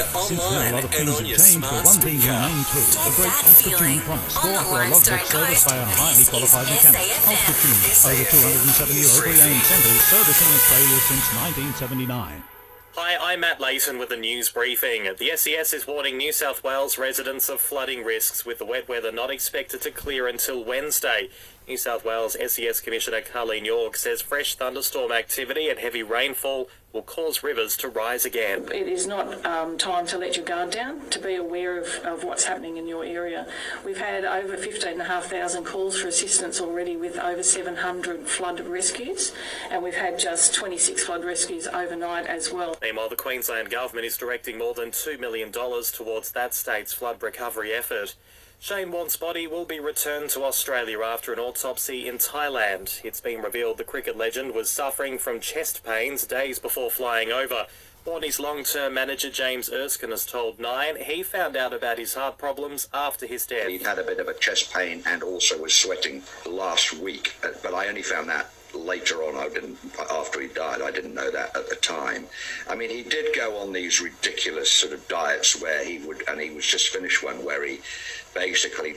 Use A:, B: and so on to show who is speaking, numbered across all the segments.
A: Australia. Since then, a lot of things have changed, but one thing remains true. The great Ultra-Tune promise. Go after a logbook service by a highly qualified mechanic. Ultra-Tune, over 270 locally owned centres servicing Australia since 1979.
B: Hi, I'm Matt Layton with the news briefing. The SES is warning New South Wales residents of flooding risks, with the wet weather not expected to clear until Wednesday. New South Wales SES Commissioner Carleen York says fresh thunderstorm activity and heavy rainfall will cause rivers to rise again.
C: It is not time to let your guard down, to be aware of what's happening in your area. We've had over 15,500 calls for assistance already, with over 700 flood rescues, and we've had just 26 flood rescues overnight as well.
B: Meanwhile, the Queensland Government is directing more than $2 million towards that state's flood recovery effort. Shane Warne's body will be returned to Australia after an autopsy in Thailand. It's been revealed the cricket legend was suffering from chest pains days before flying over. Warney's long-term manager James Erskine has told Nine he found out about his heart problems after his death.
D: He'd had a bit of a chest pain and also was sweating last week, but I only found that later on. After he died, I didn't know that at the time. I mean, he did go on these ridiculous sort of diets where he was just finished one where he basically,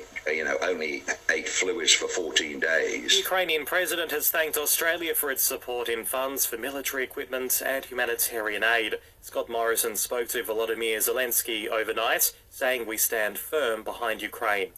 D: only ate fluids for 14 days.
B: The Ukrainian president has thanked Australia for its support in funds for military equipment and humanitarian aid. Scott Morrison spoke to Volodymyr Zelensky overnight, saying we stand firm behind Ukraine.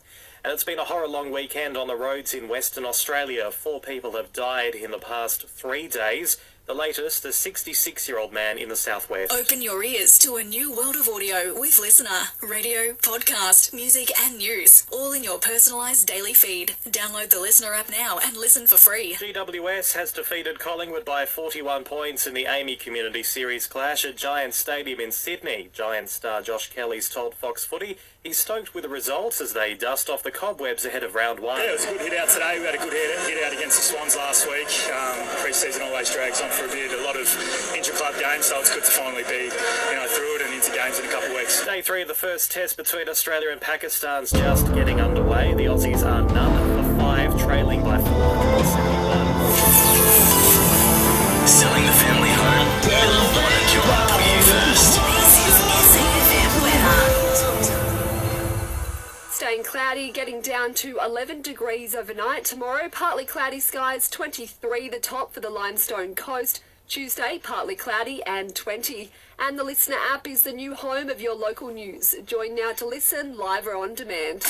B: And it's been a horror-long weekend on the roads in Western Australia. 4 people have died in the past 3 days. The latest, a 66-year-old man in the southwest.
E: Open your ears to a new world of audio with Listener. Radio, podcast, music and news, all in your personalised daily feed. Download the Listener app now and listen for free.
B: GWS has defeated Collingwood by 41 points in the Amy Community Series clash at Giants Stadium in Sydney. Giants star Josh Kelly's told Fox Footy he's stoked with the results as they dust off the cobwebs ahead of round 1.
F: Yeah, it was a good hit out today. We had a good hit out against the Swans last week. Pre-season always drags on for a bit. A lot of intra-club games, so it's good to finally be, through it and into games in a couple of weeks.
B: Day 3 of the first test between Australia and Pakistan's just getting underway. The Aussies are none for 5, trailing by 471.
G: Selling the family home? We'll want your up for you first.
H: Staying cloudy, getting down to 11 degrees overnight. Tomorrow, partly cloudy skies, 23 the top for the Limestone coast. Tuesday, partly cloudy and 20. And the Listener app is the new home of your local news. Join now to listen live or on demand.